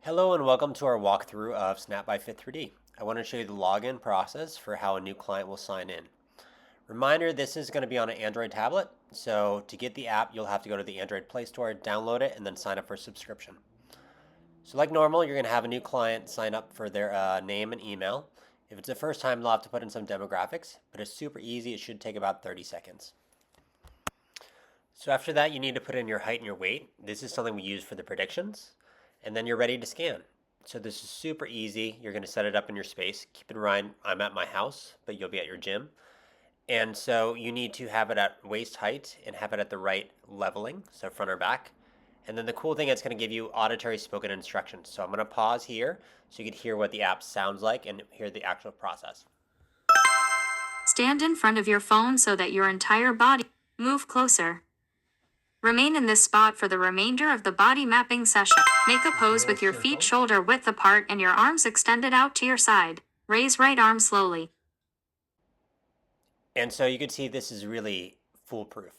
Hello and welcome to our walkthrough of Snap by Fit3D. I want to show you the login process for how a new client will sign in. Reminder, this is going to be on an Android tablet, so to get the app, you'll have to go to the Android Play Store, download it, and then sign up for a subscription. So like normal, you're going to have a new client sign up for their name and email. If it's the first time, they'll have to put in some demographics, but it's super easy. It should take about 30 seconds. So after that, you need to put in your height and your weight. This is something we use for the predictions. And then you're ready to scan. So this is super easy. You're going to set it up in your space. Keep in mind, I'm at my house, but you'll be at your gym. And so you need to have it at waist height and have it at the right leveling, so front or back. And then the cool thing, it's going to give you auditory spoken instructions. So I'm going to pause here so you can hear what the app sounds like and hear the actual process. Stand in front of your phone so that your entire body move closer. Remain in this spot for the remainder of the body mapping session. Make a pose with your feet shoulder width apart and your arms extended out to your side. Raise right arm slowly. And so you can see this is really foolproof.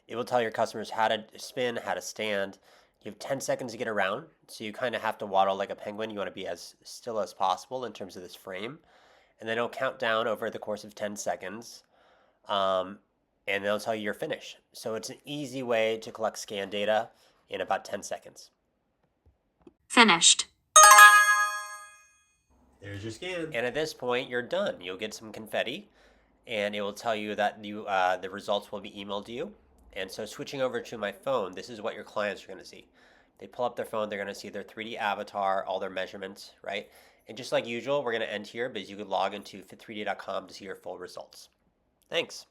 It will tell your customers how to spin, how to stand. You have 10 seconds to get around, so you kind of have to waddle like a penguin. You want to be as still as possible in terms of this frame. And then it'll count down over the course of 10 seconds. And they'll tell you you're finished. So it's an easy way to collect scan data in about 10 seconds. Finished. There's your scan. And at this point, you're done. You'll get some confetti, and it will tell you that the results will be emailed to you. And so switching over to my phone, this is what your clients are going to see. They pull up their phone, they're going to see their 3D avatar, all their measurements, right? And just like usual, we're going to end here, but you can log into fit3d.com to see your full results. Thanks.